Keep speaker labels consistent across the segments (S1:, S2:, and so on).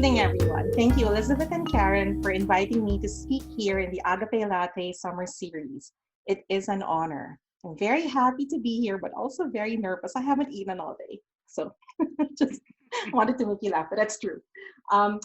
S1: evening, everyone. Thank you, Elizabeth and Karen, for inviting me to speak here in the Agape Latte Summer Series. It is an honor. I'm very happy to be here, but also very nervous. I haven't eaten all day. So just wanted to make you laugh, but that's true. Um,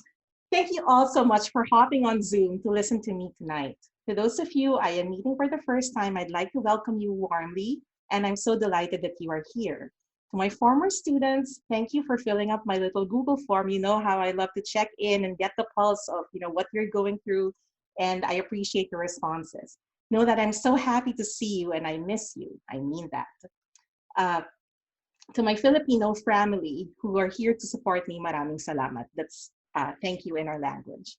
S1: Thank you all so much for hopping on Zoom to listen to me tonight. To those of you I am meeting for the first time, I'd like to welcome you warmly, and I'm so delighted that you are here. To my former students, thank you for filling up my little Google form. You know how I love to check in and get the pulse of what you're going through, and I appreciate your responses. Know that I'm so happy to see you and I miss you. I mean that. Uh, to my Filipino family who are here to support me, maraming salamat. That's thank you in our language.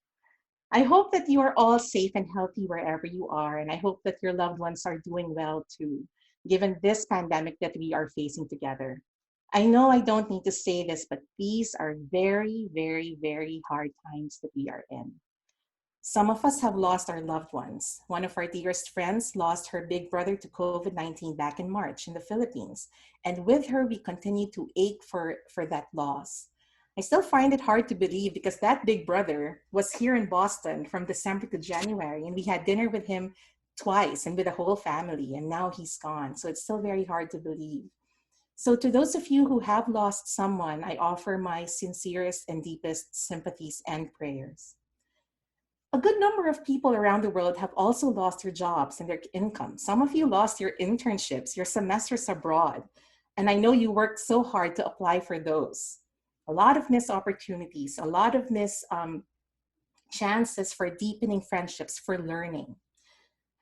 S1: I hope that you are all safe and healthy wherever you are, and I hope that your loved ones are doing well too, given this pandemic that we are facing together. I know I don't need to say this, but these are very, very, very hard times that we are in. Some of us have lost our loved ones. One of our dearest friends lost her big brother to COVID 19 back in March in the Philippines. And with her, we continue to ache for that loss. I still find it hard to believe because that big brother was here in Boston from December to January, and we had dinner with him twice and with the whole family, and now he's gone. So it's still very hard to believe. So, to those of you who have lost someone, I offer my sincerest and deepest sympathies and prayers. A good number of people around the world have also lost their jobs and their income. Some of you lost your internships, your semesters abroad, and I know you worked so hard to apply for those. A lot of missed opportunities, a lot of missed chances for deepening friendships, for learning.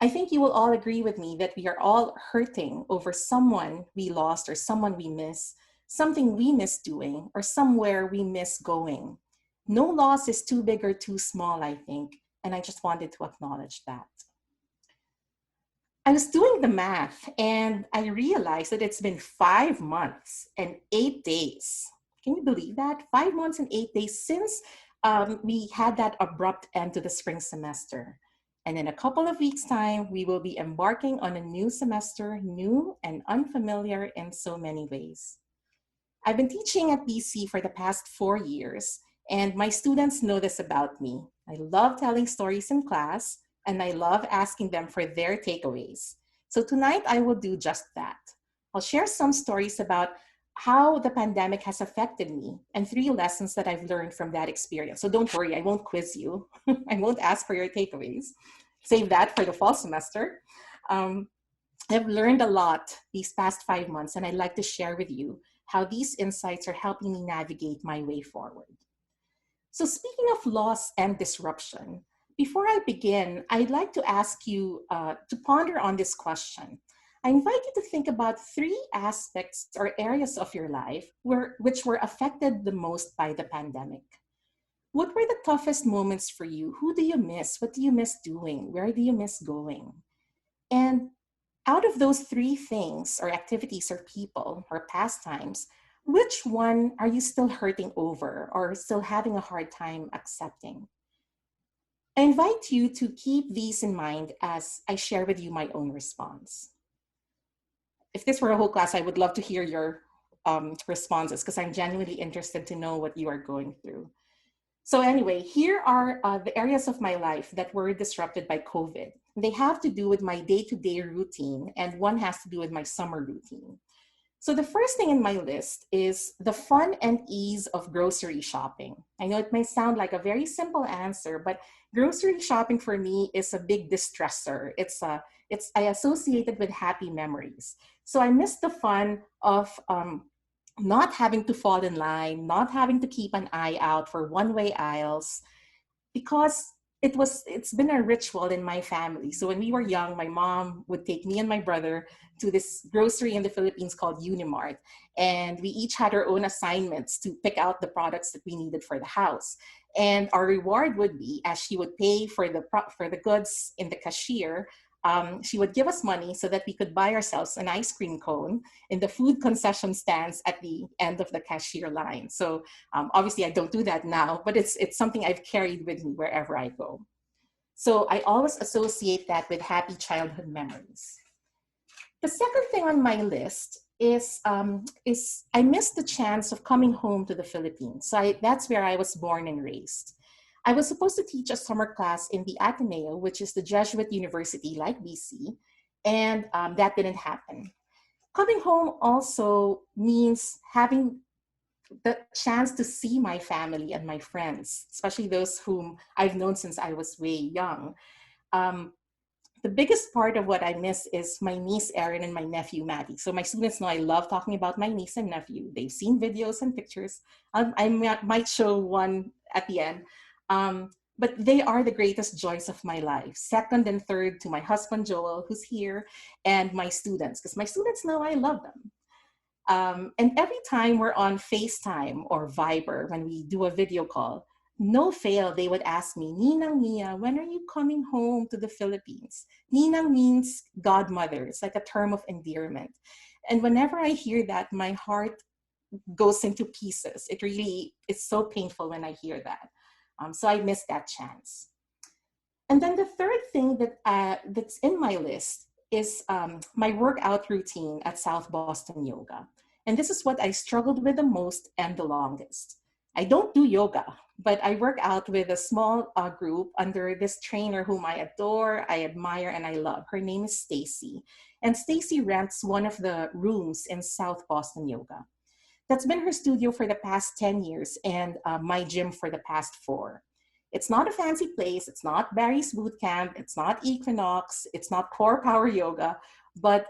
S1: I think you will all agree with me that we are all hurting over someone we lost or someone we miss, something we miss doing, or somewhere we miss going. No loss is too big or too small, I think, and I just wanted to acknowledge that. I was doing the math and I realized that it's been 5 months and 8 days. Can you believe that? 5 months and 8 days since we had that abrupt end to the spring semester. And in a couple of weeks' time, we will be embarking on a new semester, new and unfamiliar in so many ways. I've been teaching at BC for the past 4 years, and my students know this about me. I love telling stories in class, and I love asking them for their takeaways. So tonight, I will do just that. I'll share some stories about how the pandemic has affected me and 3 lessons that I've learned from that experience. So don't worry, I won't quiz you. I won't ask for your takeaways. Save that for the fall semester. I've learned a lot these past 5 months, and I'd like to share with you how these insights are helping me navigate my way forward. So, speaking of loss and disruption, before I begin, I'd like to ask you to ponder on this question. I invite you to think about 3 aspects or areas of your life which were affected the most by the pandemic. What were the toughest moments for you? Who do you miss? What do you miss doing? Where do you miss going? And out of those 3 things or activities or people or pastimes, which one are you still hurting over or still having a hard time accepting? I invite you to keep these in mind as I share with you my own response. If this were a whole class, I would love to hear your responses because I'm genuinely interested to know what you are going through. So anyway, here are the areas of my life that were disrupted by COVID. They have to do with my day-to-day routine, and one has to do with my summer routine. So the first thing in my list is the fun and ease of grocery shopping. I know it may sound like a very simple answer, but grocery shopping for me is a big distressor. I associate it with happy memories. So I miss the fun of not having to fall in line, not having to keep an eye out for one-way aisles, because it's been a ritual in my family. So when we were young, my mom would take me and my brother to this grocery in the Philippines called Unimart, and we each had our own assignments to pick out the products that we needed for the house. And our reward would be, as she would pay for the goods in the cashier, she would give us money so that we could buy ourselves an ice cream cone in the food concession stands at the end of the cashier line. So obviously I don't do that now, but it's something I've carried with me wherever I go. So I always associate that with happy childhood memories. The second thing on my list is I missed the chance of coming home to the Philippines. So that's where I was born and raised. I was supposed to teach a summer class in the Ateneo, which is the Jesuit university like BC, and that didn't happen. Coming home also means having the chance to see my family and my friends, especially those whom I've known since I was way young. Um, the biggest part of what I miss is my niece Erin and my nephew Maddie. So my students know I love talking about my niece and nephew. They've seen videos and pictures. Might show one at the end. But they are the greatest joys of my life. Second and third to my husband Joel, who's here, and my students, because my students know I love them. And every time we're on FaceTime or Viber, when we do a video call, no fail, they would ask me, Ninang Mia, when are you coming home to the Philippines? Ninang means godmother. It's like a term of endearment. And whenever I hear that, my heart goes into pieces. It's so painful when I hear that. So I missed that chance. And then the third thing that's in my list is my workout routine at South Boston Yoga. And this is what I struggled with the most and the longest. I don't do yoga, but I work out with a small group under this trainer whom I adore, I admire, and I love. Her name is Stacy. And Stacy rents one of the rooms in South Boston Yoga. That's been her studio for the past 10 years and my gym for the past 4. It's not a fancy place. It's not Barry's Boot Camp. It's not Equinox. It's not Core Power Yoga, but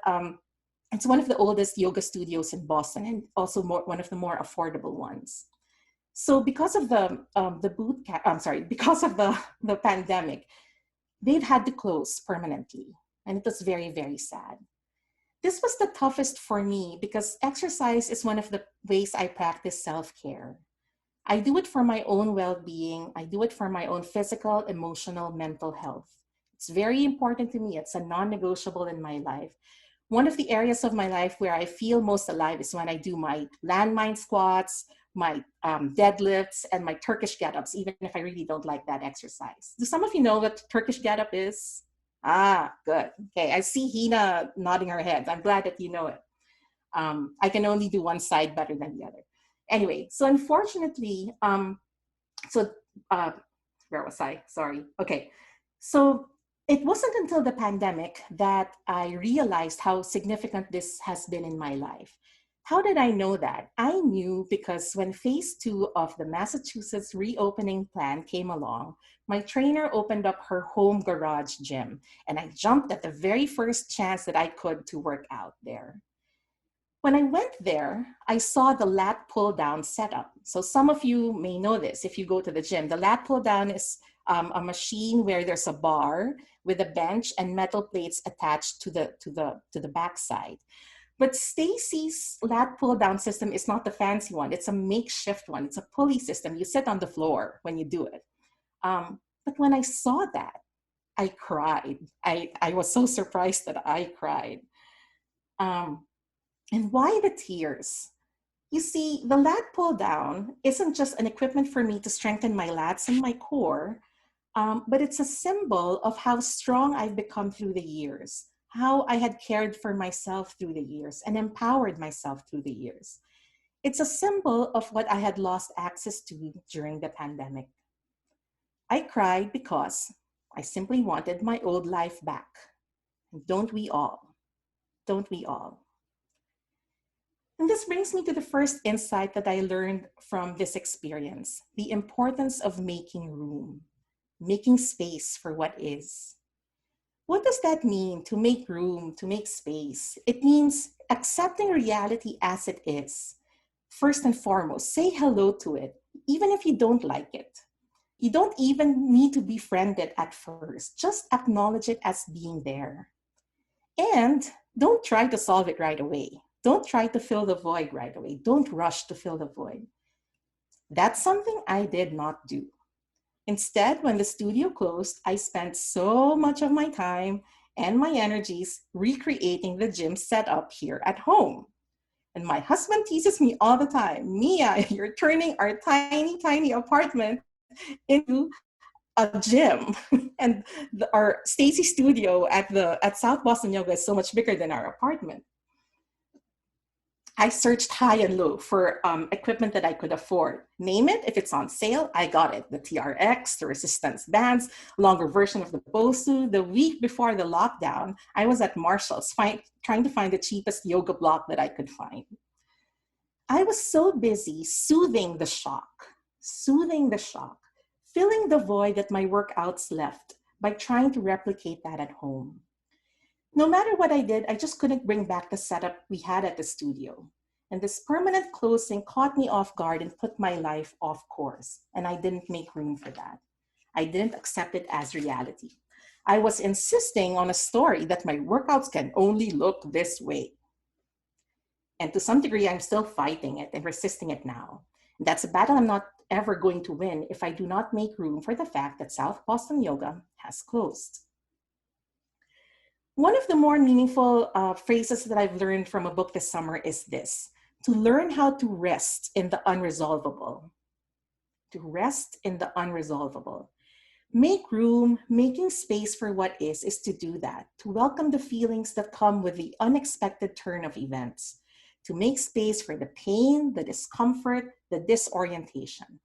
S1: it's one of the oldest yoga studios in Boston and also one of the more affordable ones. So because of because of the pandemic, they've had to close permanently, and it was very, very sad. This was the toughest for me because exercise is one of the ways I practice self-care. I do it for my own well-being. I do it for my own physical, emotional, mental health. It's very important to me. It's a non-negotiable in my life. One of the areas of my life where I feel most alive is when I do my landmine squats, my deadlifts, and my Turkish get-ups, even if I really don't like that exercise. Do some of you know what Turkish get-up is? Ah, good. Okay, I see Hina nodding her head. I'm glad that you know it. I can only do one side better than the other. Anyway, so unfortunately, so where was I? Sorry. Okay, so it wasn't until the pandemic that I realized how significant this has been in my life. How did I know that? I knew because when phase 2 of the Massachusetts reopening plan came along, my trainer opened up her home garage gym, and I jumped at the very first chance that I could to work out there. When I went there, I saw the lat pull down setup. So some of you may know this if you go to the gym. The lat pull down is a machine where there's a bar with a bench and metal plates attached to the backside. But Stacy's lat pull down system is not the fancy one. It's a makeshift one. It's a pulley system. You sit on the floor when you do it. But when I saw that, I cried. I was so surprised that I cried. And why the tears? You see, the lat pull down isn't just an equipment for me to strengthen my lats and my core, but it's a symbol of how strong I've become through the years, how I had cared for myself through the years and empowered myself through the years. It's a symbol of what I had lost access to during the pandemic. I cried because I simply wanted my old life back. Don't we all? Don't we all? And this brings me to the first insight that I learned from this experience, the importance of making room, making space for what is. What does that mean, to make room, to make space? It means accepting reality as it is. First and foremost, say hello to it, even if you don't like it. You don't even need to befriend it at first. Just acknowledge it as being there. And don't try to solve it right away. Don't try to fill the void right away. Don't rush to fill the void. That's something I did not do. Instead, when the studio closed, I spent so much of my time and my energies recreating the gym setup here at home. And my husband teases me all the time, Mia, you're turning our tiny, tiny apartment into a gym. And our Stacy studio at South Boston Yoga is so much bigger than our apartment. I searched high and low for equipment that I could afford. Name it, if it's on sale, I got it. The TRX, the resistance bands, longer version of the Bosu. The week before the lockdown, I was at Marshall's trying to find the cheapest yoga block that I could find. I was so busy soothing the shock, filling the void that my workouts left by trying to replicate that at home. No matter what I did, I just couldn't bring back the setup we had at the studio. And this permanent closing caught me off guard and put my life off course. And I didn't make room for that. I didn't accept it as reality. I was insisting on a story that my workouts can only look this way. And to some degree, I'm still fighting it and resisting it now. That's a battle I'm not ever going to win if I do not make room for the fact that South Boston Yoga has closed. One of the more meaningful phrases that I've learned from a book this summer is this: to learn how to rest in the unresolvable. To rest in the unresolvable. Make room, making space for what is to do that, to welcome the feelings that come with the unexpected turn of events, to make space for the pain, the discomfort, the disorientation.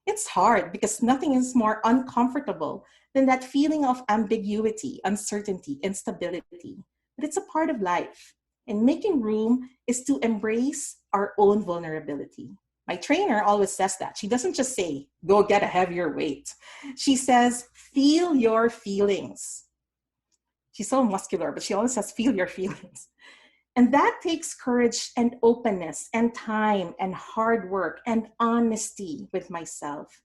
S1: It's hard because nothing is more uncomfortable than that feeling of ambiguity, uncertainty, instability. But it's a part of life. And making room is to embrace our own vulnerability. My trainer always says that. She doesn't just say, go get a heavier weight. She says, feel your feelings. She's so muscular, but she always says, feel your feelings. And that takes courage and openness and time and hard work and honesty with myself.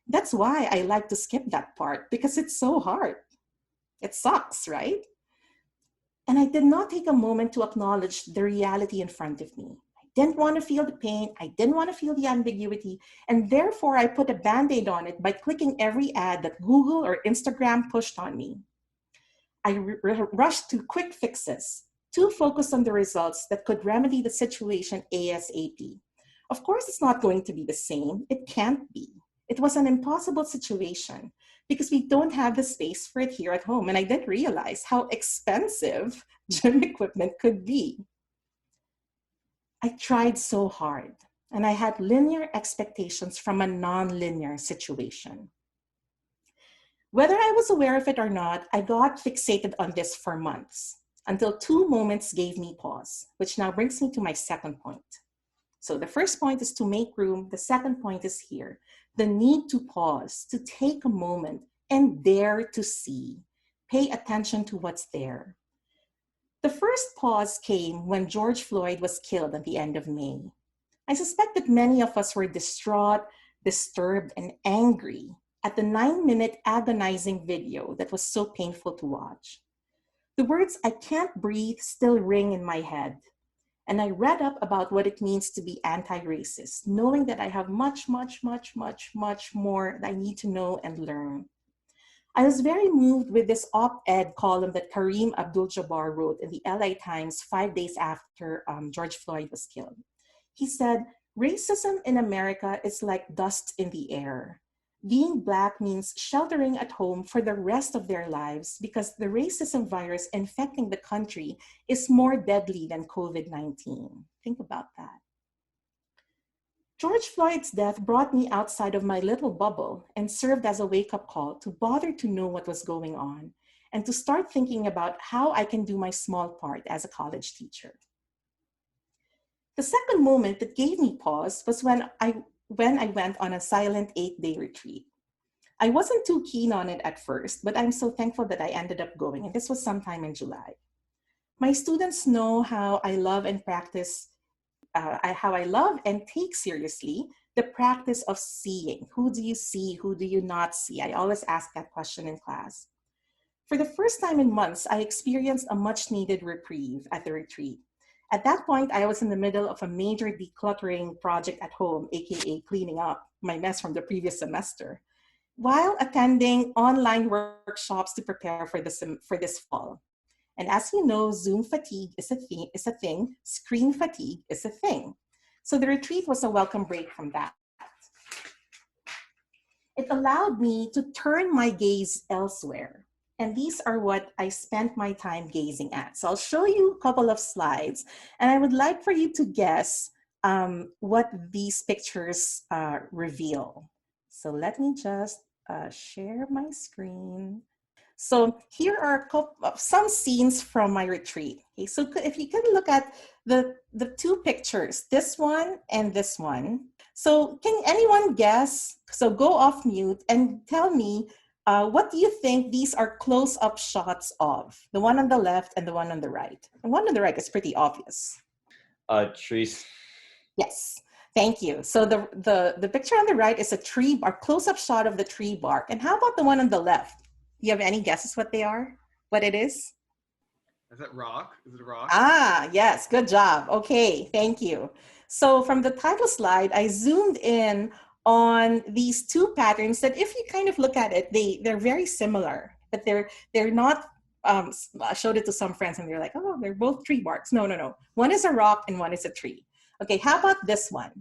S1: That's why I like to skip that part, because it's so hard. It sucks, right? And I did not take a moment to acknowledge the reality in front of me. I didn't want to feel the pain. I didn't want to feel the ambiguity. And therefore, I put a Band-Aid on it by clicking every ad that Google or Instagram pushed on me. I rushed to quick fixes, too focused on the results that could remedy the situation ASAP. Of course, it's not going to be the same. It can't be. It was an impossible situation because we don't have the space for it here at home. And I didn't realize how expensive gym equipment could be. I tried so hard, and I had linear expectations from a non-linear situation. Whether I was aware of it or not, I got fixated on this for months, until two moments gave me pause, which now brings me to my second point. So the first point is to make room. The second point is here, the need to pause, to take a moment and dare to see, pay attention to what's there. The first pause came when George Floyd was killed at the end of May. I suspect that many of us were distraught, disturbed, and angry at the 9-minute agonizing video that was so painful to watch. The words "I can't breathe" still ring in my head. And I read up about what it means to be anti-racist, knowing that I have much, much, much, much, much more that I need to know and learn. I was very moved with this op-ed column that Kareem Abdul-Jabbar wrote in the LA Times 5 days after George Floyd was killed. He said, "Racism in America is like dust in the air. Being Black means sheltering at home for the rest of their lives because the racism virus infecting the country is more deadly than COVID-19. Think about that. George Floyd's death brought me outside of my little bubble and served as a wake-up call to bother to know what was going on and to start thinking about how I can do my small part as a college teacher. The second moment that gave me pause was when I went on a silent 8-day retreat. I wasn't too keen on it at first, but I'm so thankful that I ended up going, and this was sometime in July. My students know how I love and practice, how I love and take seriously the practice of seeing. Who do you see? Who do you not see? I always ask that question in class. For the first time in months, I experienced a much needed reprieve at the retreat. At that point, I was in the middle of a major decluttering project at home, aka cleaning up my mess from the previous semester, while attending online workshops to prepare for this fall. And as you know, Zoom fatigue is a thing, screen fatigue is a thing. So the retreat was a welcome break from that. It allowed me to turn my gaze elsewhere And these are what I spent my time gazing at. So I'll show you a couple of slides, and I would like for you to guess what these pictures reveal. So let me just share my screen. So here are some scenes from my retreat. Okay, so if you can look at the two pictures, this one and this one. So can anyone guess? So go off mute and tell me, what do you think these are close-up shots of? The one on the left and the one on the right. The one on the right is pretty obvious.
S2: Trees.
S1: Yes, thank you. So the picture on the right is a tree, or close-up shot of the tree bark. And how about the one on the left? Do you have any guesses what they are? What it is?
S3: Is it rock? Is it a rock?
S1: Ah, yes, good job. Okay, thank you. So from the title slide, I zoomed in on these two patterns that if you kind of look at it, they're very similar, but they're not, I showed it to some friends and they're like, oh, they're both tree barks. No, no, no. One is a rock and one is a tree. Okay, how about this one?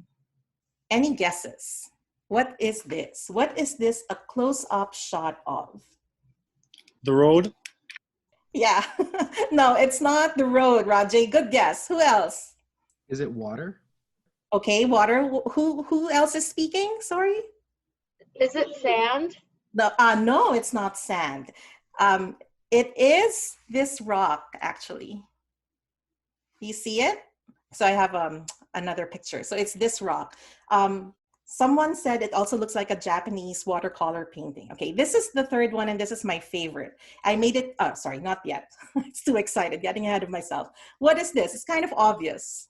S1: Any guesses? What is this? What is this a close-up shot of?
S4: The road?
S1: Yeah, no, it's not the road, Rajay. Good guess. Who else?
S5: Is it water?
S1: Okay, water. Who else is speaking? Sorry.
S6: Is it sand?
S1: No, it's not sand. It is this rock, actually. You see it? So I have another picture. So it's this rock. Someone said it also looks like a Japanese watercolor painting. Okay, this is the third one, and this is my favorite. I made it, sorry, not yet. It's too excited, getting ahead of myself. What is this? It's kind of obvious.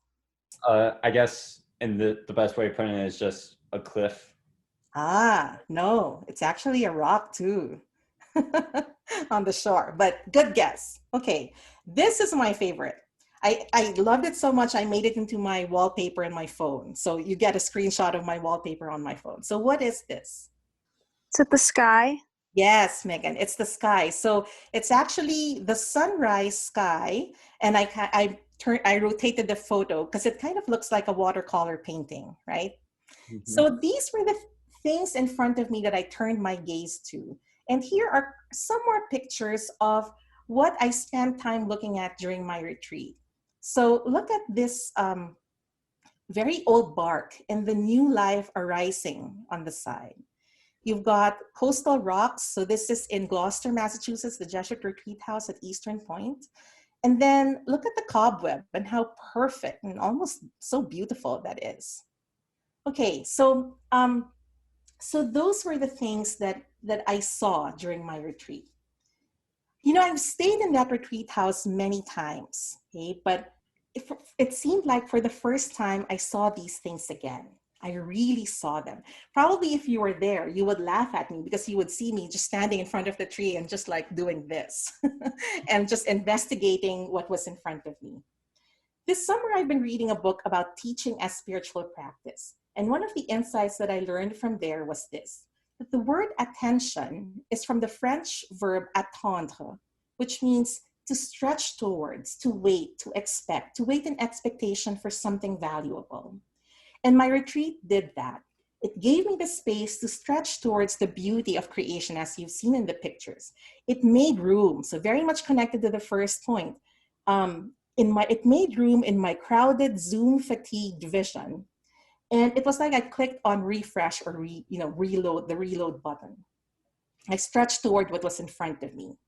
S2: I guess, and the best way of putting it is just a cliff.
S1: Ah, no, it's actually a rock too on the shore, but good guess. Okay, this is my favorite. I loved it so much, I made it into my wallpaper in my phone. So you get a screenshot of my wallpaper on my phone. So what is this?
S7: Is it the sky?
S1: Yes, Megan, it's the sky. So it's actually the sunrise sky. And I rotated the photo because it kind of looks like a watercolor painting, right? Mm-hmm. So these were the things in front of me that I turned my gaze to. And here are some more pictures of what I spent time looking at during my retreat. So look at this very old bark and the new life arising on the side. You've got coastal rocks. So this is in Gloucester, Massachusetts, the Jesuit retreat house at Eastern Point. And then look at the cobweb and how perfect and almost so beautiful that is. Okay, so so those were the things that I saw during my retreat. You know, I've stayed in that retreat house many times, okay? But it seemed like for the first time, I saw these things again. I really saw them. Probably if you were there, you would laugh at me because you would see me just standing in front of the tree and just like doing this and just investigating what was in front of me. This summer, I've been reading a book about teaching as spiritual practice. And one of the insights that I learned from there was this. The word attention is from the French verb attendre, which means to stretch towards, to wait, to expect, to wait in expectation for something valuable. And my retreat did that. It gave me the space to stretch towards the beauty of creation, as you've seen in the pictures. It made room, so very much connected to the first point. It made room in my crowded, Zoom-fatigued vision. And it was like I clicked on refresh or reload, the reload button. I stretched toward what was in front of me.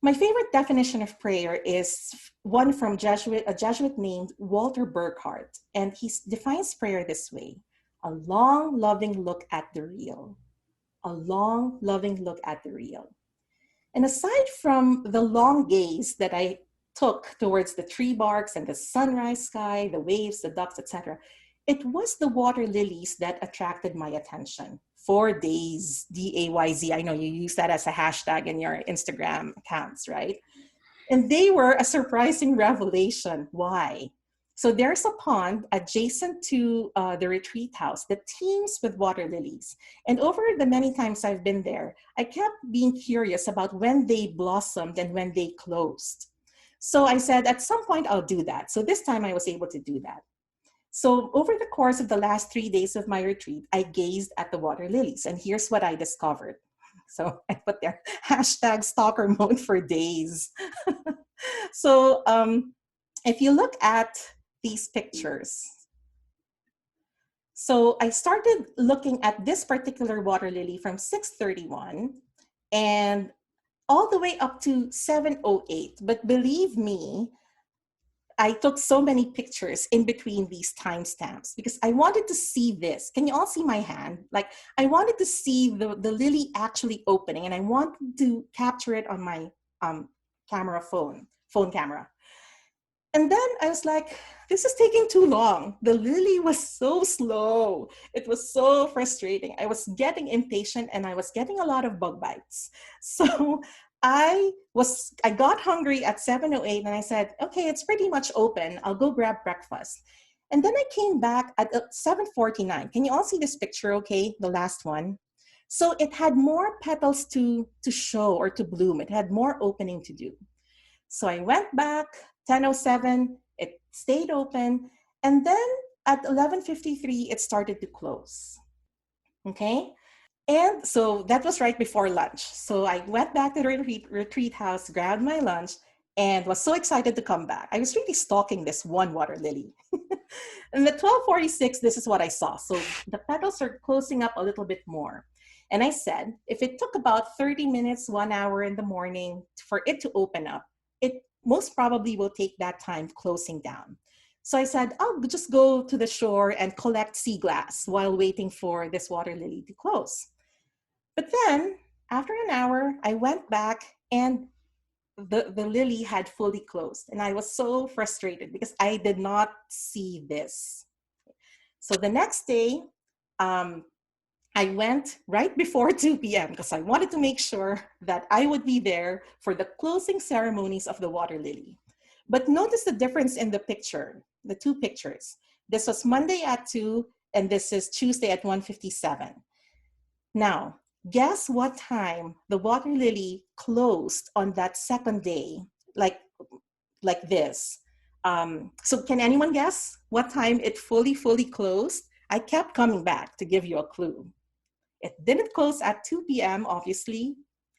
S1: My favorite definition of prayer is one from a Jesuit named Walter Burkhardt. And he defines prayer this way: a long, loving look at the real. A long, loving look at the real. And aside from the long gaze that I took towards the tree barks and the sunrise sky, the waves, the ducks, etc., it was the water lilies that attracted my attention. 4 days, DAYZ. I know you use that as a hashtag in your Instagram accounts, right? And they were a surprising revelation. Why? So there's a pond adjacent to the retreat house that teems with water lilies. And over the many times I've been there, I kept being curious about when they blossomed and when they closed. So I said, at some point I'll do that. So this time I was able to do that. So over the course of the last 3 days of my retreat, I gazed at the water lilies, and here's what I discovered. So I put there hashtag stalker mode for days. So if you look at these pictures, so I started looking at this particular water lily from 6:31 and all the way up to 7:08. But believe me, I took so many pictures in between these timestamps because I wanted to see this. Can you all see my hand? Like, I wanted to see the lily actually opening, and I wanted to capture it on my phone camera. And then I was like, this is taking too long. The lily was so slow. It was so frustrating. I was getting impatient and I was getting a lot of bug bites. So I got hungry at 7:08 and I said, okay, it's pretty much open. I'll go grab breakfast. And then I came back at 7:49. Can you all see this picture, okay? The last one. So it had more petals to show or to bloom. It had more opening to do. So I went back, 10:07, it stayed open. And then at 11:53, it started to close. Okay? And so that was right before lunch. So I went back to the retreat house, grabbed my lunch, and was so excited to come back. I was really stalking this one water lily. And at 12:46, this is what I saw. So the petals are closing up a little bit more. And I said, if it took about 30 minutes, 1 hour in the morning for it to open up, it most probably will take that time closing down. So I said, I'll just go to the shore and collect sea glass while waiting for this water lily to close. But then, after an hour, I went back and the lily had fully closed. And I was so frustrated because I did not see this. So the next day, I went right before 2 p.m. because I wanted to make sure that I would be there for the closing ceremonies of the water lily. But notice the difference in the picture, the two pictures. This was Monday at 2, and this is Tuesday at 1:57. Now, guess what time the water lily closed on that second day, like this. So can anyone guess what time it fully closed? I kept coming back to give you a clue. It didn't close at 2 p.m., obviously.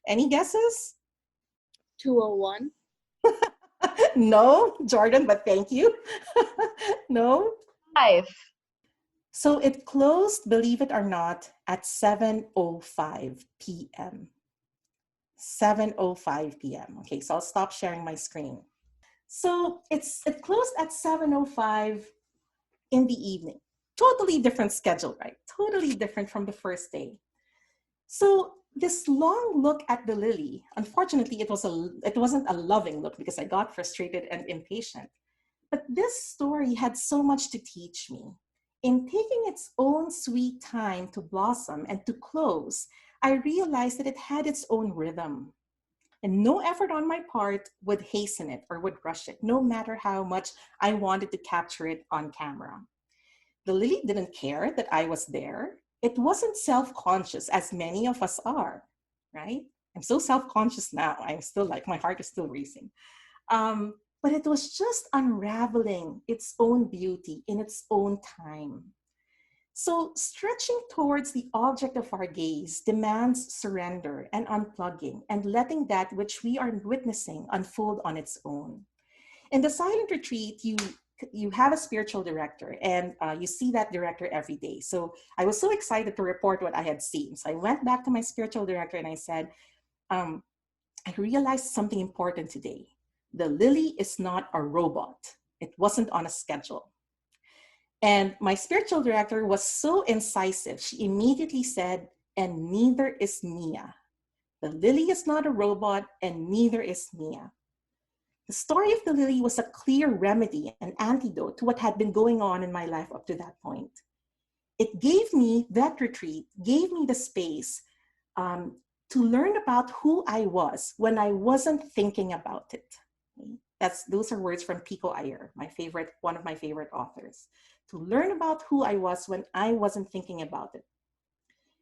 S1: Any guesses?
S7: 2:01.
S1: No, Jordan, but thank you. No?
S6: 5.
S1: So it closed, believe it or not, at 7:05 p.m. 7:05 p.m. Okay, so I'll stop sharing my screen. So it closed at 7:05 in the evening. Totally different schedule, right? Totally different from the first day. So this long look at the lily, unfortunately, it wasn't a loving look because I got frustrated and impatient. But this story had so much to teach me. In taking its own sweet time to blossom and to close, I realized that it had its own rhythm. And no effort on my part would hasten it or would rush it, no matter how much I wanted to capture it on camera. The lily didn't care that I was there. It wasn't self-conscious as many of us are, right? I'm so self-conscious now. I'm still like, my heart is still racing. But it was just unraveling its own beauty in its own time. So stretching towards the object of our gaze demands surrender and unplugging and letting that which we are witnessing unfold on its own. In the silent retreat, you have a spiritual director and you see that director every day. So I was so excited to report what I had seen. So I went back to my spiritual director and I said, I realized something important today. The lily is not a robot. It wasn't on a schedule. And my spiritual director was so incisive. She immediately said, and neither is Mia. The lily is not a robot and neither is Mia. The story of the lily was a clear remedy, an antidote to what had been going on in my life up to that point. It gave me, that retreat, gave me the space to learn about who I was when I wasn't thinking about it. Those are words from Pico Iyer, one of my favorite authors. To learn about who I was when I wasn't thinking about it.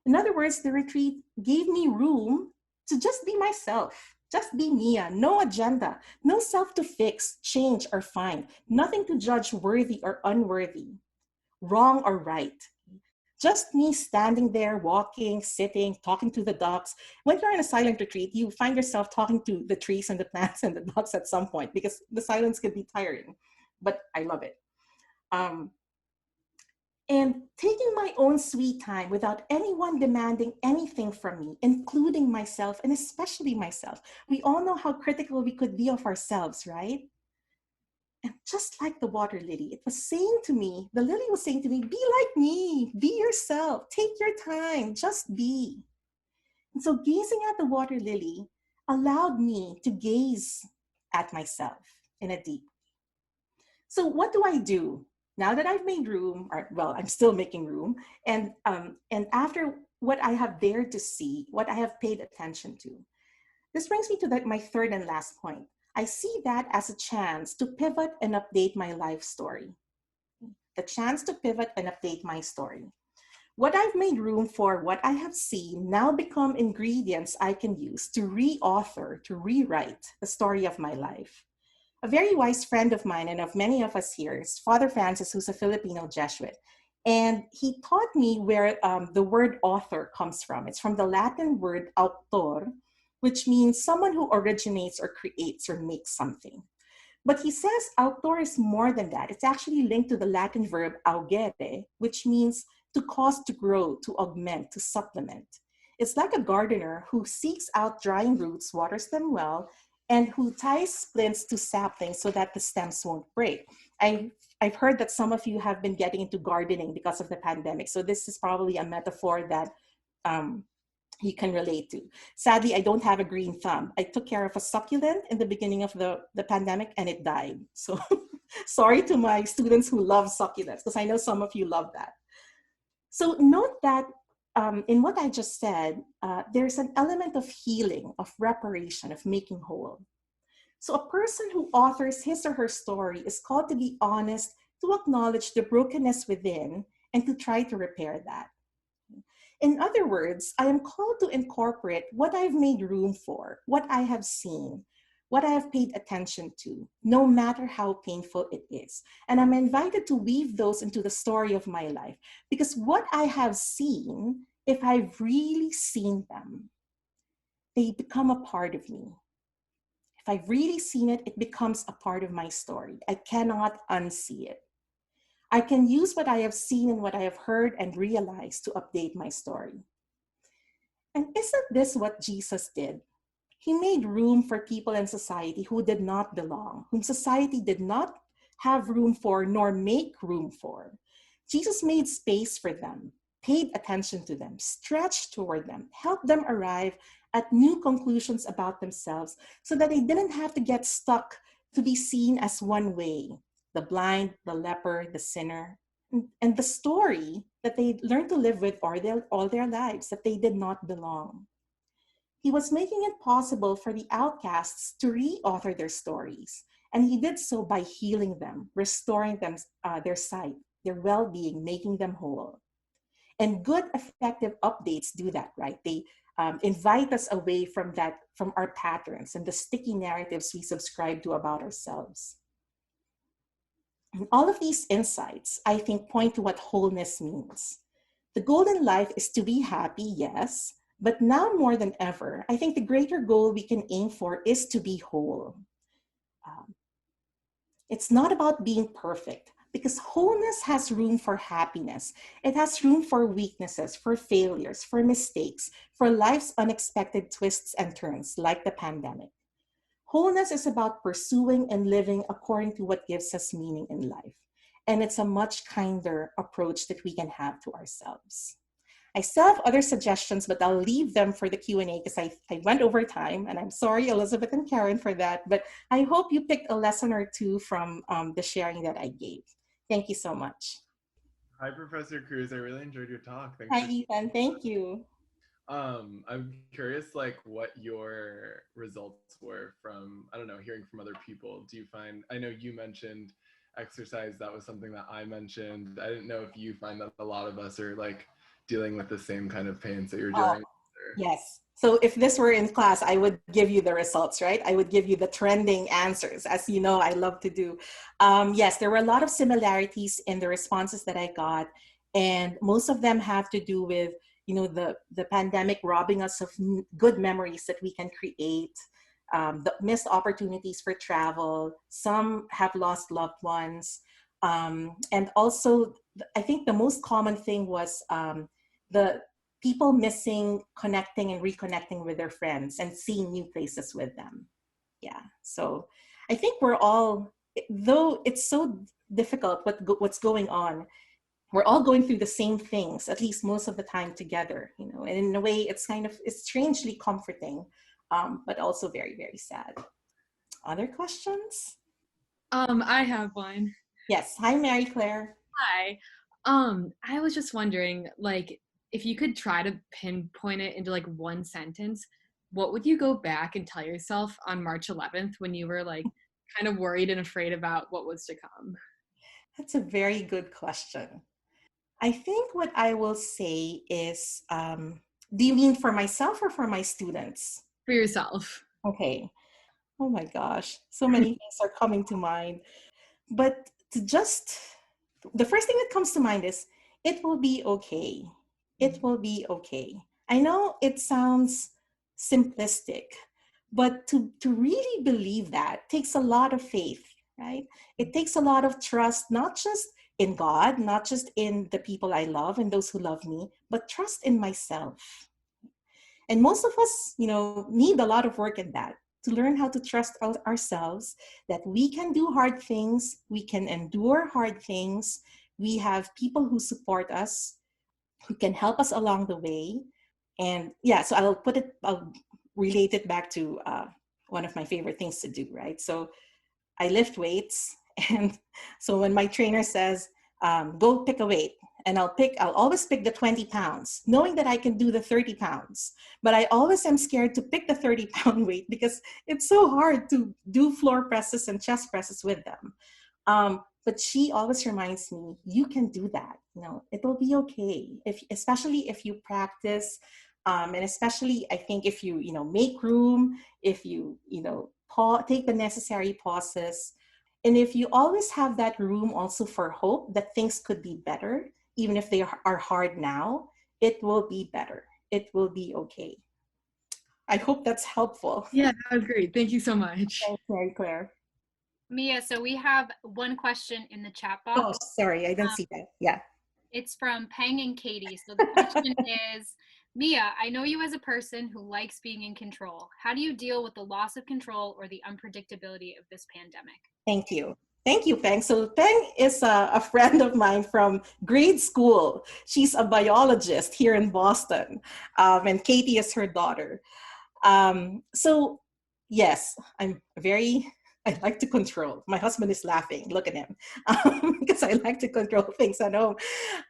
S1: In other words, the retreat gave me room to just be myself. Just be Mia, no agenda, no self to fix, change, or find, nothing to judge worthy or unworthy, wrong or right. Just me standing there, walking, sitting, talking to the ducks. When you're in a silent retreat, you find yourself talking to the trees and the plants and the ducks at some point because the silence can be tiring, but I love it. And taking my own sweet time without anyone demanding anything from me, including myself and especially myself. We all know how critical we could be of ourselves, right? And just like the water lily, it was saying to me, the lily was saying to me, be like me, be yourself, take your time, just be. And so gazing at the water lily allowed me to gaze at myself in a deep. So what do I do now that I've made room, or well, I'm still making room, and after what I have dared to see, what I have paid attention to? This brings me to my third and last point. I see that as a chance to pivot and update my life story. The chance to pivot and update my story. What I've made room for, what I have seen, now become ingredients I can use to re-author, to rewrite the story of my life. A very wise friend of mine and of many of us here is Father Francis, who's a Filipino Jesuit. And he taught me where the word author comes from. It's from the Latin word auctor, which means someone who originates or creates or makes something. But he says auctor is more than that. It's actually linked to the Latin verb augere, which means to cause to grow, to augment, to supplement. It's like a gardener who seeks out drying roots, waters them well, and who ties splints to saplings so that the stems won't break. I've heard that some of you have been getting into gardening because of the pandemic. So this is probably a metaphor that you can relate to. Sadly, I don't have a green thumb. I took care of a succulent in the beginning of the pandemic and it died. So sorry to my students who love succulents, because I know some of you love that. So note that in what I just said, there's an element of healing, of reparation, of making whole. So a person who authors his or her story is called to be honest, to acknowledge the brokenness within, and to try to repair that. In other words, I am called to incorporate what I've made room for, what I have seen, what I have paid attention to, no matter how painful it is. And I'm invited to weave those into the story of my life, because what I have seen, if I've really seen them, they become a part of me. If I've really seen it, it becomes a part of my story. I cannot unsee it. I can use what I have seen and what I have heard and realized to update my story. And isn't this what Jesus did? He made room for people in society who did not belong, whom society did not have room for nor make room for. Jesus made space for them, paid attention to them, stretched toward them, helped them arrive at new conclusions about themselves so that they didn't have to get stuck to be seen as one way, the blind, the leper, the sinner, and the story that they learned to live with all their lives, that they did not belong. He was making it possible for the outcasts to re-author their stories, and he did so by healing them, restoring them their sight, their well-being, making them whole. And good, effective updates do that, right? They invite us away from our patterns and the sticky narratives we subscribe to about ourselves. And all of these insights, I think, point to what wholeness means. The goal in life is to be happy, yes, but now more than ever, I think the greater goal we can aim for is to be whole. It's not about being perfect, because wholeness has room for happiness. It has room for weaknesses, for failures, for mistakes, for life's unexpected twists and turns, like the pandemic. Wholeness is about pursuing and living according to what gives us meaning in life. And it's a much kinder approach that we can have to ourselves. I still have other suggestions, but I'll leave them for the Q&A because I went over time, and I'm sorry, Elizabeth and Karen, for that. But I hope you picked a lesson or two from the sharing that I gave. Thank you so much.
S3: Hi, Professor Cruz. I really enjoyed your talk. Thanks.
S1: Hi, Ethan. Thank you.
S3: I'm curious, like, what your results were from, I don't know, hearing from other people. Do you find, I know you mentioned exercise. That was something that I mentioned. I didn't know if you find that a lot of us are like dealing with the same kind of pains that you're dealing with.
S1: Yes. So if this were in class, I would give you the results, right? I would give you the trending answers, as you know, I love to do. Yes, there were a lot of similarities in the responses that I got. And most of them have to do with, the pandemic robbing us of good memories that we can create, the missed opportunities for travel. Some have lost loved ones. And also, I think the most common thing was the people missing connecting and reconnecting with their friends and seeing new places with them. Yeah. So I think we're all, though it's so difficult what's going on, we're all going through the same things, at least most of the time together, and in a way it's strangely comforting, but also very, very sad. Other questions?
S5: I have one.
S1: Yes. Hi, Mary Claire.
S5: Hi. I was just wondering, like, if you could try to pinpoint it into like one sentence, what would you go back and tell yourself on March 11th when you were like kind of worried and afraid about what was to come?
S1: That's a very good question. I think what I will say is, do you mean for myself or for my students?
S5: For yourself.
S1: Okay. Oh my gosh. So many things are coming to mind. But the first thing that comes to mind is, it will be okay. It will be okay. I know it sounds simplistic, but to really believe that takes a lot of faith, right? It takes a lot of trust, not just in God, not just in the people I love and those who love me, but trust in myself. And most of us, need a lot of work in that, to learn how to trust ourselves, that we can do hard things, we can endure hard things, we have people who support us, who can help us along the way. And yeah, so I'll relate it back to one of my favorite things to do, right? So I lift weights. And so when my trainer says, go pick a weight, and I'll always pick the 20 pounds, knowing that I can do the 30 pounds. But I always am scared to pick the 30-pound weight because it's so hard to do floor presses and chest presses with them. But she always reminds me, you can do that. It'll be okay. Especially if you practice, and especially I think if you, make room, if you, take the necessary pauses. And if you always have that room also for hope that things could be better, even if they are hard now, it will be better. It will be okay. I hope that's helpful.
S5: Yeah, that was great. Thank you so much.
S1: Thanks, Mary Claire.
S8: Mia, so we have one question in the chat box.
S1: Oh, sorry, I didn't see that. Yeah.
S8: It's from Peng and Katie. So the question is, Mia, I know you as a person who likes being in control. How do you deal with the loss of control or the unpredictability of this pandemic?
S1: Thank you. Thank you, Peng. So Peng is a friend of mine from grade school. She's a biologist here in Boston, and Katie is her daughter. So yes, I like to control. My husband is laughing. Look at him. Because I like to control things at home.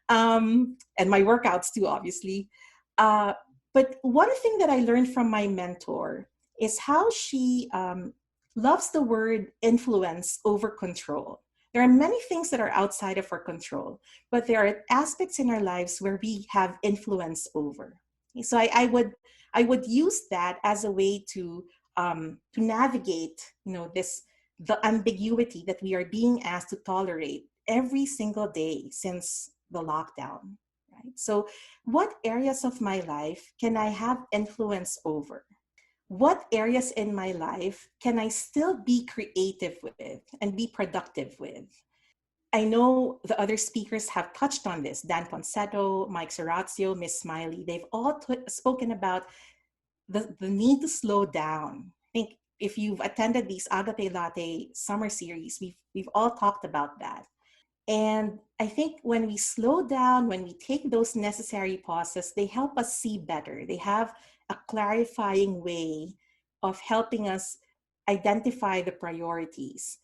S1: And my workouts too, obviously. But one thing that I learned from my mentor is how she loves the word influence over control. There are many things that are outside of our control, but there are aspects in our lives where we have influence over. So I would use that as a way to navigate, the ambiguity that we are being asked to tolerate every single day since the lockdown, right? So what areas of my life can I have influence over? What areas in my life can I still be creative with and be productive with? I know the other speakers have touched on this. Dan Ponsetto, Mike Serrazio, Miss Smiley, they've all spoken about the need to slow down. I think if you've attended these Agape Latte summer series, we've all talked about that. And I think when we slow down, when we take those necessary pauses, they help us see better. They have a clarifying way of helping us identify the priorities.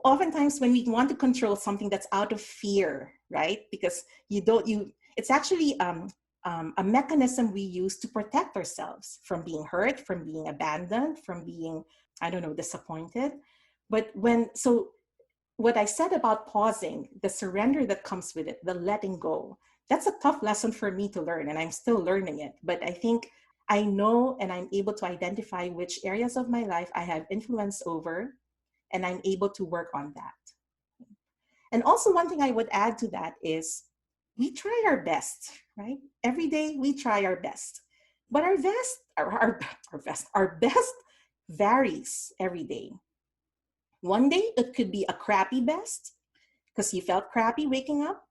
S1: Oftentimes when we want to control something that's out of fear, right? Because it's actually a mechanism we use to protect ourselves from being hurt, from being abandoned, from being, disappointed. But what I said about pausing, the surrender that comes with it, the letting go, that's a tough lesson for me to learn, and I'm still learning it. But I think I know and I'm able to identify which areas of my life I have influence over, and I'm able to work on that. And also one thing I would add to that is, we try our best, right? Every day we try our best. But our best varies every day. One day it could be a crappy best because you felt crappy waking up.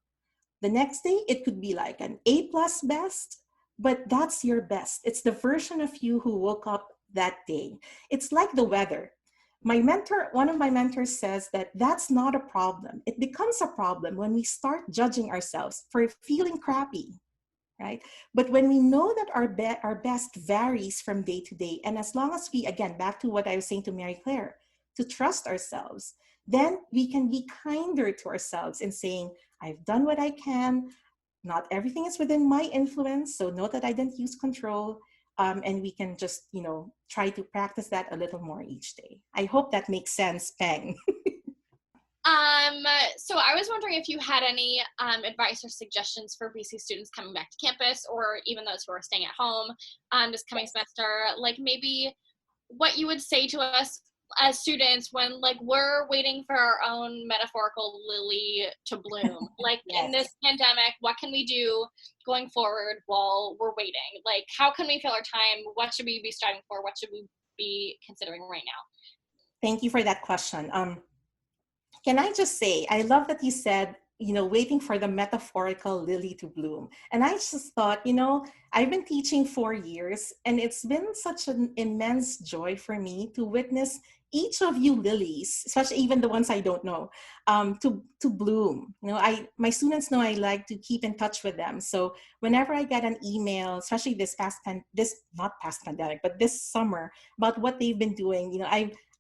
S1: The next day it could be like an A plus best, but that's your best. It's the version of you who woke up that day. It's like the weather. One of my mentors says that that's not a problem. It becomes a problem when we start judging ourselves for feeling crappy, right? But when we know that our best varies from day to day, and as long as we, again, back to what I was saying to Mary Claire, to trust ourselves, then we can be kinder to ourselves in saying, I've done what I can. Not everything is within my influence, so know that I didn't use control. And we can just, try to practice that a little more each day. I hope that makes sense, Peng.
S9: So I was wondering if you had any advice or suggestions for BC students coming back to campus, or even those who are staying at home this coming semester, like maybe what you would say to us as students when like we're waiting for our own metaphorical lily to bloom. Like in this pandemic, what can we do going forward while we're waiting? Like how can we fill our time? What should we be striving for? What should we be considering right now?
S1: Thank you for that question. Can I just say, I love that you said, waiting for the metaphorical lily to bloom. And I just thought, I've been teaching 4 years, and it's been such an immense joy for me to witness each of you lilies, especially even the ones I don't know, to bloom. My students know I like to keep in touch with them. So whenever I get an email, especially this pandemic, but this summer, about what they've been doing,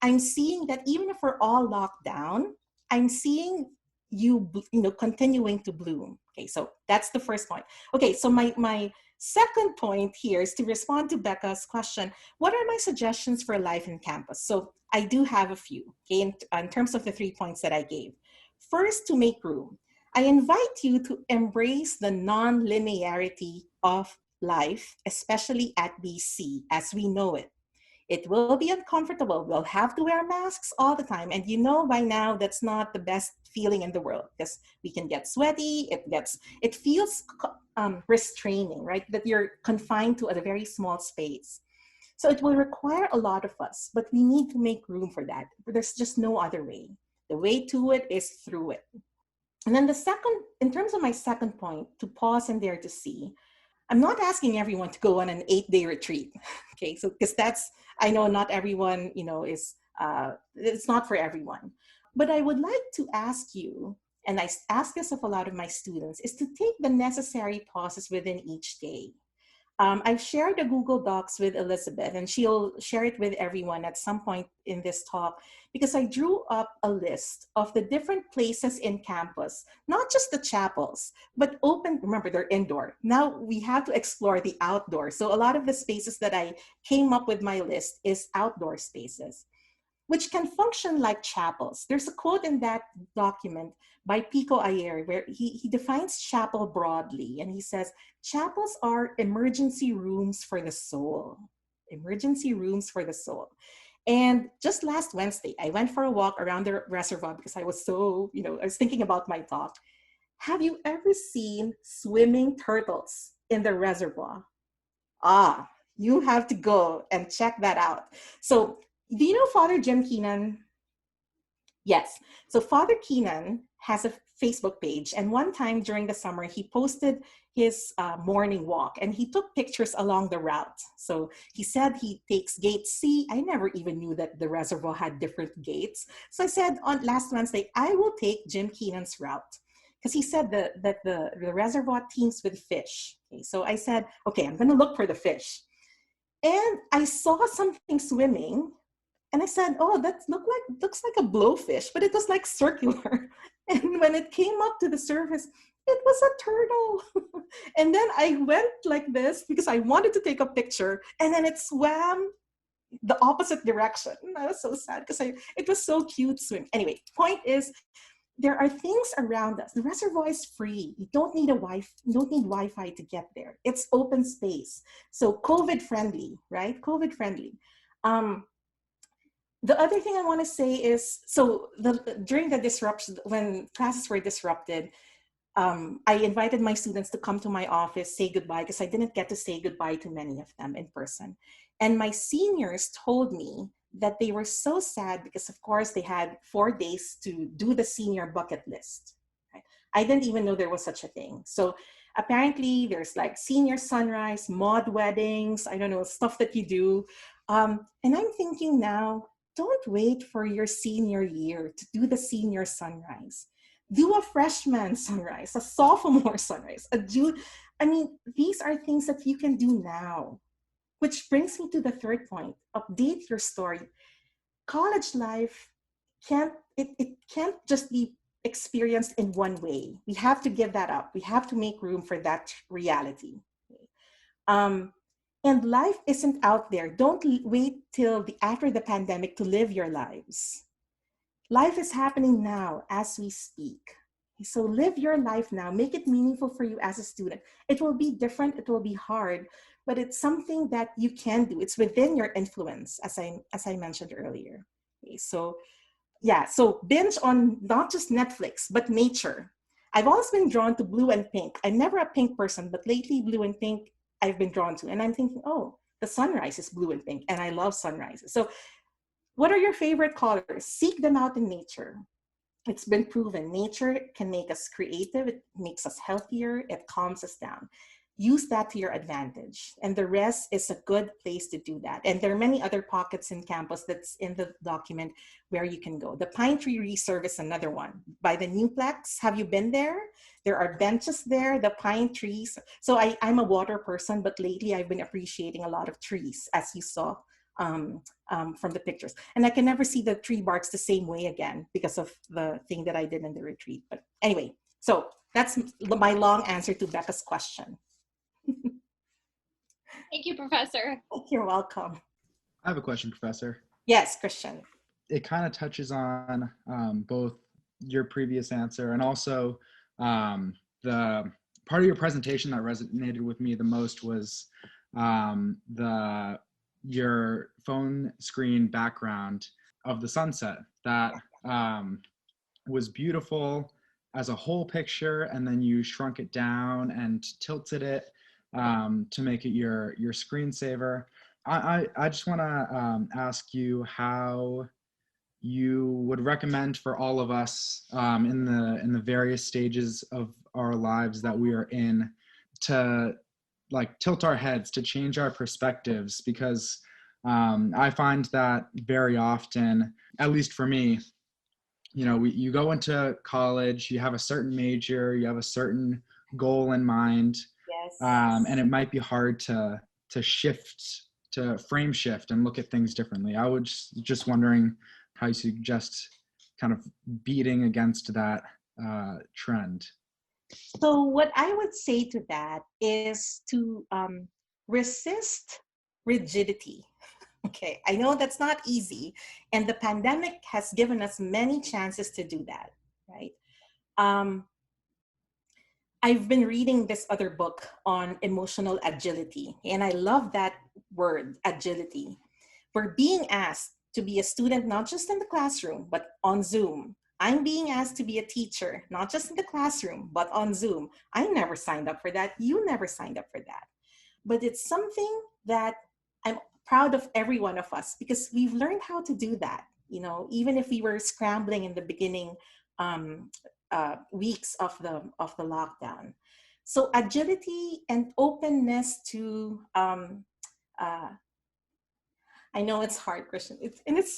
S1: I'm seeing that even if we're all locked down, I'm seeing you continuing to bloom. Okay, so that's the first point. Okay, so my second point here is to respond to Becca's question. What are my suggestions for life in campus? So I do have a few, okay, in terms of the 3 points that I gave. First, to make room. I invite you to embrace the non-linearity of life, especially at BC as we know it. It will be uncomfortable. We'll have to wear masks all the time. And by now that's not the best feeling in the world because we can get sweaty. It feels restraining, right? That you're confined to a very small space. So it will require a lot of us, but we need to make room for that. There's just no other way. The way to it is through it. And then in terms of my second point, to pause and dare to see, I'm not asking everyone to go on an 8-day retreat, okay? So because I know not everyone, it's not for everyone. But I would like to ask you, and I ask this of a lot of my students, is to take the necessary pauses within each day. I've shared the Google Docs with Elizabeth, and she'll share it with everyone at some point in this talk, because I drew up a list of the different places in campus, not just the chapels, but remember, they're indoor. Now we have to explore the outdoor. So a lot of the spaces that I came up with my list is outdoor spaces, which can function like chapels. There's a quote in that document by Pico Ayer where he defines chapel broadly, and he says, chapels are emergency rooms for the soul. Emergency rooms for the soul. And just last Wednesday, I went for a walk around the reservoir because I was I was thinking about my talk. Have you ever seen swimming turtles in the reservoir? You have to go and check that out. So, do you know Father Jim Keenan? Yes. So Father Keenan has a Facebook page, and one time during the summer, he posted his morning walk, and he took pictures along the route. So he said he takes gate C. I never even knew that the reservoir had different gates. So I said on last Wednesday, I will take Jim Keenan's route, because he said that the reservoir teems with fish. Okay, so I said, okay, I'm going to look for the fish. And I saw something swimming, and I said, oh, that looks like a blowfish, but it was like circular. And when it came up to the surface, it was a turtle. And then I went like this because I wanted to take a picture, and then it swam the opposite direction. I was so sad because it was so cute swimming. Anyway, point is, there are things around us. The reservoir is free. You don't need Wi-Fi to get there. It's open space. So COVID friendly, right? COVID friendly. The other thing I want to say is, during the disruption, when classes were disrupted, I invited my students to come to my office, say goodbye, because I didn't get to say goodbye to many of them in person. And my seniors told me that they were so sad because, of course, they had 4 days to do the senior bucket list. Right? I didn't even know there was such a thing. So apparently there's like senior sunrise, mod weddings, I don't know, stuff that you do. And I'm thinking now, don't wait for your senior year to do the senior sunrise. Do a freshman sunrise, a sophomore sunrise, a June. I mean, these are things that you can do now. Which brings me to the third point, update your story. College life it can't just be experienced in one way. We have to give that up. We have to make room for that reality. Um, and life isn't out there. Don't wait till after the pandemic to live your lives. Life is happening now as we speak. So live your life now. Make it meaningful for you as a student. It will be different. It will be hard, but it's something that you can do. It's within your influence, as I mentioned earlier. Okay, so yeah, so binge on not just Netflix, but nature. I've always been drawn to blue and pink. I'm never a pink person, but lately blue and pink I've been drawn to. And I'm thinking, oh, the sunrise is blue and pink, and I love sunrises. So what are your favorite colors? Seek them out in nature. It's been proven nature can make us creative, it makes us healthier, it calms us down. Use that to your advantage. And the rest is a good place to do that. And there are many other pockets in campus that's in the document where you can go. The Pine Tree Reserve is another one. By the Newplex, have you been there? There are benches there, the pine trees. So I'm a water person, but lately I've been appreciating a lot of trees, as you saw from the pictures. And I can never see the tree barks the same way again because of the thing that I did in the retreat. But anyway, so that's my long answer to Becca's question.
S9: Thank you, Professor.
S1: You're welcome.
S10: I have a question, Professor.
S1: Yes, Christian.
S10: It kind of touches on both your previous answer and also the part of your presentation that resonated with me the most was your phone screen background of the sunset that was beautiful as a whole picture, and then you shrunk it down and tilted it to make it your screensaver. I just want to ask you how you would recommend for all of us in the various stages of our lives that we are in to like tilt our heads, to change our perspectives, because I find that very often, at least for me, you know, you go into college, you have a certain major, you have a certain goal in mind.
S1: Yes.
S10: And it might be hard to frame shift and look at things differently. I was just wondering how you suggest kind of beating against that trend.
S1: So what I would say to that is to resist rigidity. Okay, I know that's not easy, and the pandemic has given us many chances to do that, right? I've been reading this other book on emotional agility, and I love that word, agility. We're being asked to be a student, not just in the classroom, but on Zoom. I'm being asked to be a teacher, not just in the classroom, but on Zoom. I never signed up for that. You never signed up for that. But it's something that I'm proud of every one of us because we've learned how to do that. You know, even if we were scrambling in the beginning weeks of the lockdown. So agility and openness to I know it's hard, Christian. It's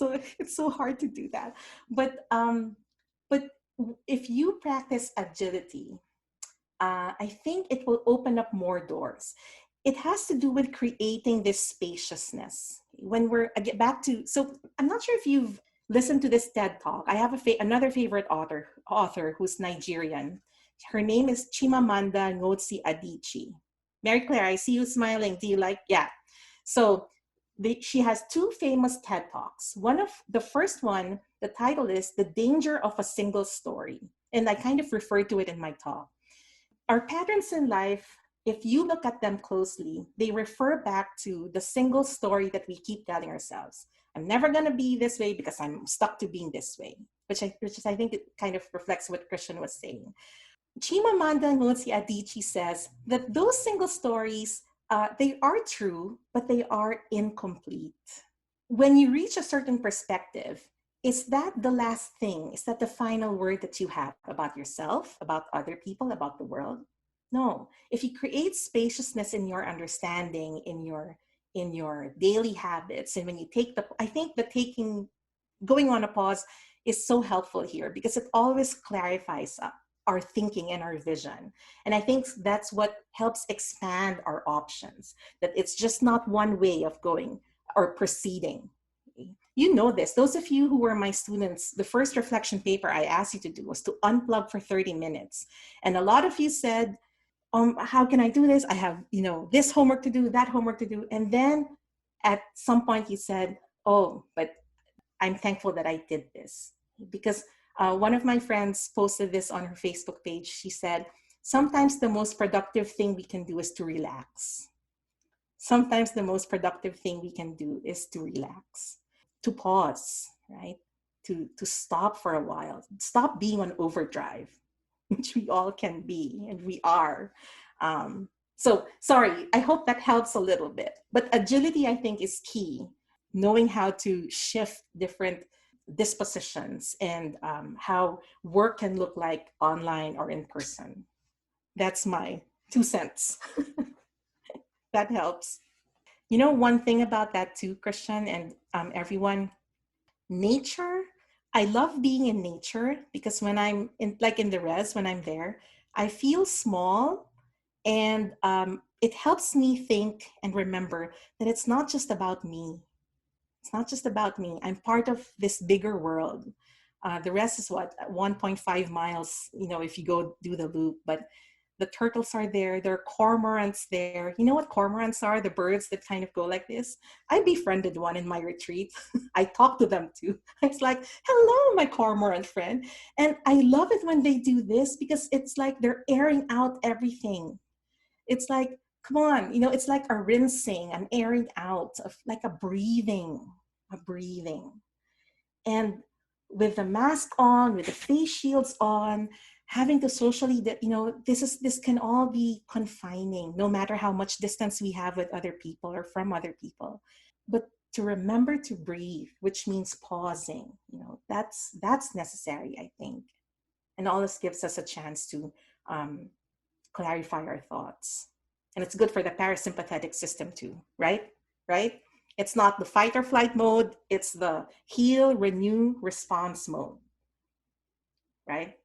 S1: so hard to do that. But if you practice agility, I think it will open up more doors. It has to do with creating this spaciousness. When I get back to, so I'm not sure if you've listened to this TED Talk. I have another favorite author who's Nigerian. Her name is Chimamanda Ngozi Adichie. Mary Claire, I see you smiling. Do you like? Yeah. So she has 2 famous TED Talks. The first one, the title is The Danger of a Single Story. And I kind of referred to it in my talk. Our patterns in life, if you look at them closely, they refer back to the single story that we keep telling ourselves. I'm never going to be this way because I'm stuck to being this way, which I think it kind of reflects what Christian was saying. Chimamanda Ngozi Adichie says that those single stories, they are true, but they are incomplete. When you reach a certain perspective, is that the last thing? Is that the final word that you have about yourself, about other people, about the world? No. If you create spaciousness in your understanding, in your daily habits, and when you take I think the going on a pause is so helpful here because it always clarifies our thinking and our vision. And I think that's what helps expand our options, that it's just not one way of going or proceeding. You know this. Those of you who were my students, the first reflection paper I asked you to do was to unplug for 30 minutes. And a lot of you said, how can I do this? I have, this homework to do, that homework to do. And then at some point you said, oh, but I'm thankful that I did this. Because one of my friends posted this on her Facebook page. She said, sometimes the most productive thing we can do is to relax. Sometimes the most productive thing we can do is to relax, to pause, right? To stop for a while, stop being on overdrive, which we all can be, and we are. So sorry, I hope that helps a little bit. But agility, I think, is key. Knowing how to shift different dispositions and how work can look like online or in person. That's my 2 cents. That helps. One thing about that too, Christian, and everyone, nature, I love being in nature because when I'm in the res, when I'm there, I feel small, and it helps me think and remember that it's not just about me. It's not just about me. I'm part of this bigger world. The rest is 1.5 miles, if you go do the loop, but the turtles are there. There are cormorants there. You know what cormorants are? The birds that kind of go like this. I befriended one in my retreat. I talked to them too. I was like, hello, my cormorant friend. And I love it when they do this because it's like they're airing out everything. It's like, come on, it's like a rinsing, an airing out of like a breathing. And with the mask on, with the face shields on, having to socially, this can all be confining, no matter how much distance we have with other people or from other people. But to remember to breathe, which means pausing, that's necessary, I think. And all this gives us a chance to clarify our thoughts. And it's good for the parasympathetic system too, right? Right? It's not the fight or flight mode, it's the heal, renew, response mode, right?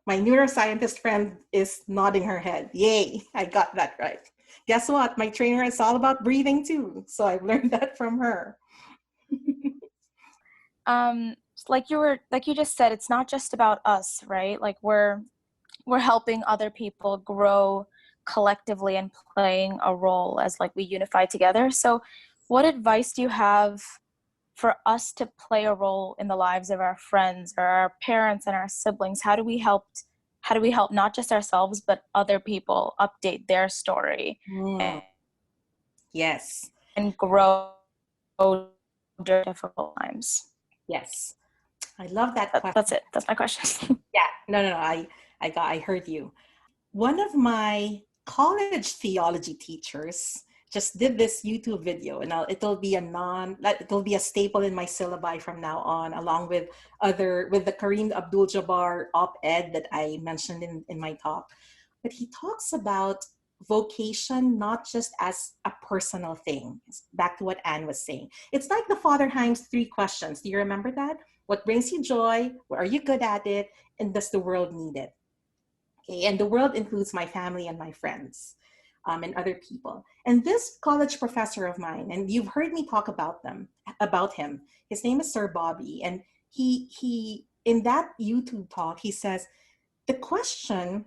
S1: My neuroscientist friend is nodding her head. Yay, I got that right. Guess what? My trainer is all about breathing too. So I've learned that from her.
S11: Like you just said, it's not just about us, right? Like we're helping other people grow collectively and playing a role as like we unify together. So what advice do you have for us to play a role in the lives of our friends or our parents and our siblings? How do we help not just ourselves, but other people update their story?
S1: Yes.
S11: And grow during difficult times?
S1: Yes. I love that question.
S11: That's it. That's my question.
S1: Yeah. No. I heard you. One of my college theology teachers just did this YouTube video, and it'll be a staple in my syllabi from now on, along with the Kareem Abdul-Jabbar op-ed that I mentioned in my talk. But he talks about vocation not just as a personal thing. Back to what Anne was saying. It's like the Father Himes 3 questions. Do you remember that? What brings you joy? Are you good at it? And does the world need it? Okay, and the world includes my family and my friends. And other people. And this college professor of mine, and you've heard me talk about him. His name is Sir Bobby, and he in that YouTube talk, he says the question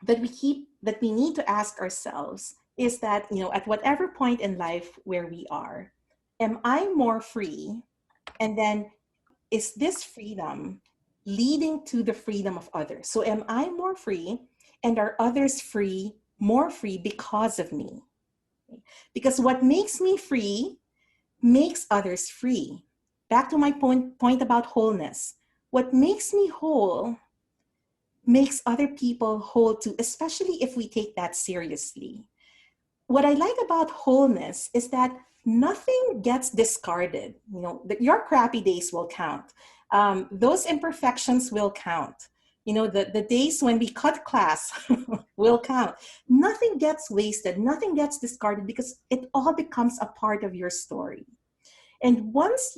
S1: that we need to ask ourselves is that, at whatever point in life where we are, am I more free? And then is this freedom leading to the freedom of others? So am I more free, and are others more free because of me? Because what makes me free makes others free. Back to my point about wholeness. What makes me whole makes other people whole too, especially if we take that seriously. What I like about wholeness is that nothing gets discarded. Your crappy days will count. Those imperfections will count. The days when we cut class will count. Nothing gets wasted, nothing gets discarded, because it all becomes a part of your story. And once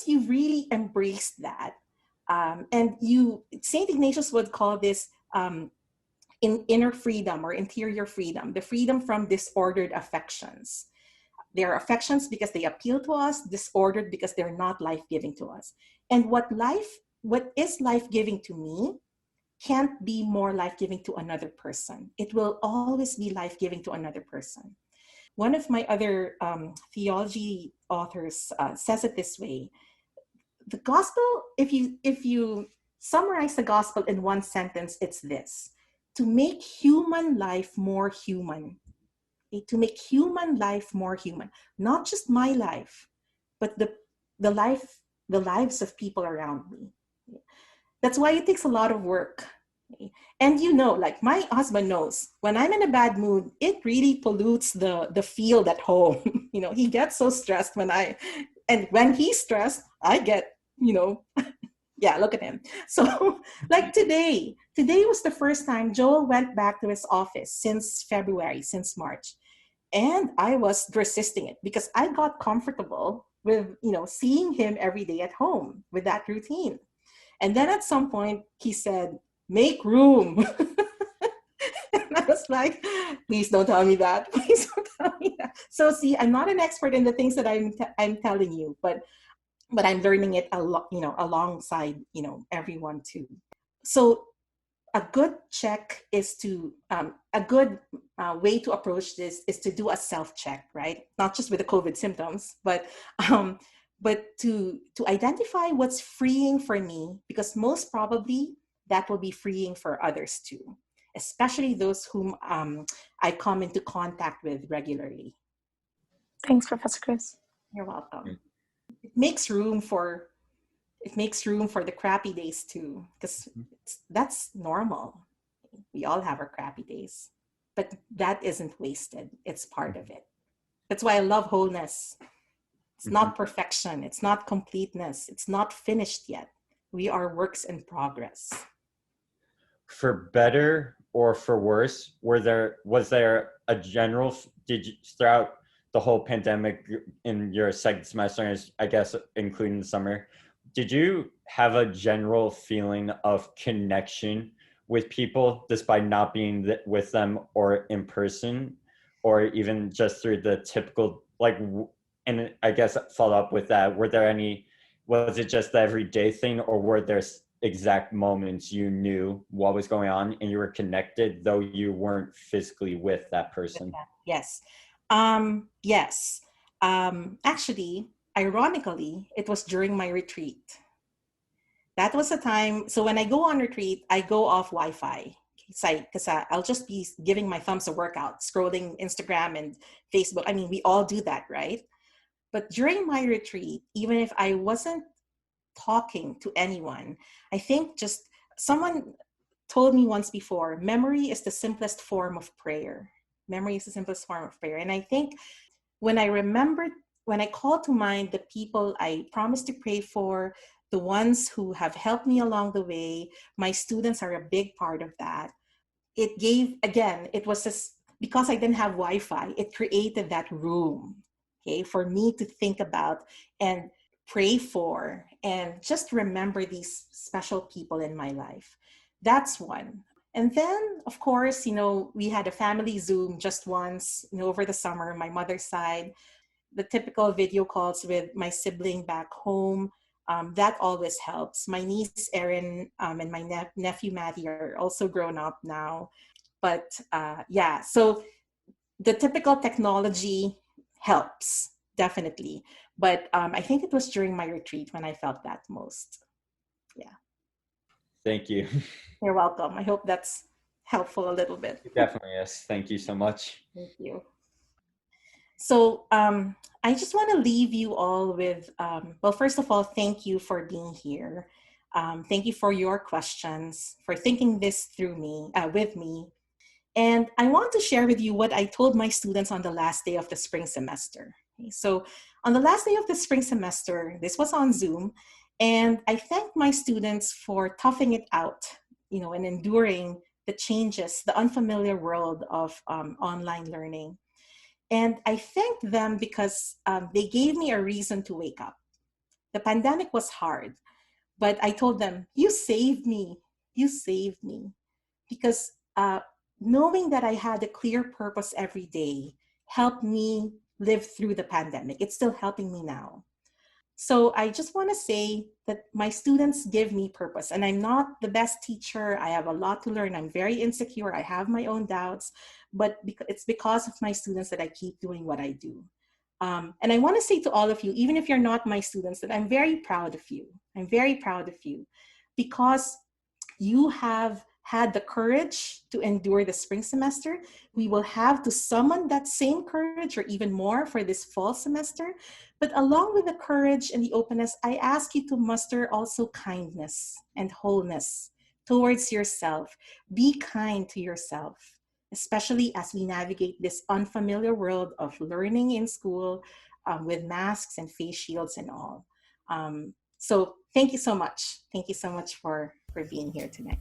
S1: you really embrace that, and Saint Ignatius would call this in inner freedom or interior freedom, the freedom from disordered affections. They are affections because they appeal to us, disordered because they're not life-giving to us. And what is life-giving to me can't be more life-giving to another person. It will always be life-giving to another person. One of my other theology authors says it this way: the gospel, if you summarize the gospel in one sentence, it's this: to make human life more human. Okay? To make human life more human. Not just my life, but the lives of people around me. That's why it takes a lot of work. Okay? And like my husband knows, when I'm in a bad mood, it really pollutes the field at home. He gets so stressed and when he's stressed, I get, yeah, look at him. So like today was the first time Joel went back to his office since March. And I was resisting it because I got comfortable with, seeing him every day at home with that routine. And then at some point he said, make room. And I was like, please don't tell me that. Please don't tell me that. So see, I'm not an expert in the things that I'm telling you, but I'm learning it alongside, everyone too. So a good check is a good way to approach this is to do a self-check, right? Not just with the COVID symptoms, but to identify what's freeing for me, because most probably that will be freeing for others too, especially those whom I come into contact with regularly.
S11: Thanks, Professor Cruz.
S1: You're welcome. It makes room for the crappy days too, because that's normal. We all have our crappy days, but that isn't wasted. It's part of it. That's why I love wholeness. It's not perfection. It's not completeness. It's not finished yet. We are works in progress.
S2: For better or for worse, was there a general, throughout the whole pandemic in your second semester, I guess including the summer, did you have a general feeling of connection with people despite not being with them or in person, or even just through the typical, and I guess follow up with that, was it just the everyday thing, or were there exact moments you knew what was going on and you were connected though you weren't physically with that person?
S1: Yes. Yes. Actually, ironically, it was during my retreat. That was a time. So when I go on retreat, I go off Wi-Fi because I'll just be giving my thumbs a workout, scrolling Instagram and Facebook. I mean, we all do that, right? But during my retreat, even if I wasn't talking to anyone, I think just someone told me once before, memory is the simplest form of prayer. Memory is the simplest form of prayer. And I think when I call to mind the people I promised to pray for, the ones who have helped me along the way, my students are a big part of that. It was just because I didn't have Wi-Fi, it created that room, okay, for me to think about and pray for and just remember these special people in my life. That's one. And then, of course, we had a family Zoom just once, over the summer, my mother's side, the typical video calls with my sibling back home. That always helps. My niece Erin and my nephew Matty are also grown up now. But yeah, so the typical technology helps, definitely. But I think it was during my retreat when I felt that most. Yeah.
S2: Thank you.
S1: You're welcome. I hope that's helpful a little bit.
S2: Definitely, yes. Thank you so much.
S1: Thank you. So I just want to leave you all with, well, first of all, thank you for being here. Thank you for your questions, for thinking this through with me. And I want to share with you what I told my students on the last day of the spring semester. Okay, so on the last day of the spring semester, this was on Zoom, and I thanked my students for toughing it out, and enduring the changes, the unfamiliar world of online learning. And I thanked them because they gave me a reason to wake up. The pandemic was hard, but I told them, you saved me. You saved me. Because knowing that I had a clear purpose every day helped me live through the pandemic. It's still helping me now. So I just want to say that my students give me purpose, and I'm not the best teacher. I have a lot to learn. I'm very insecure. I have my own doubts, but it's because of my students that I keep doing what I do. And I want to say to all of you, even if you're not my students, that I'm very proud of you. I'm very proud of you because you have had the courage to endure the spring semester. We will have to summon that same courage or even more for this fall semester. But along with the courage and the openness, I ask you to muster also kindness and wholeness towards yourself. Be kind to yourself, especially as we navigate this unfamiliar world of learning in school with masks and face shields and all. So thank you so much. Thank you so much for being here tonight.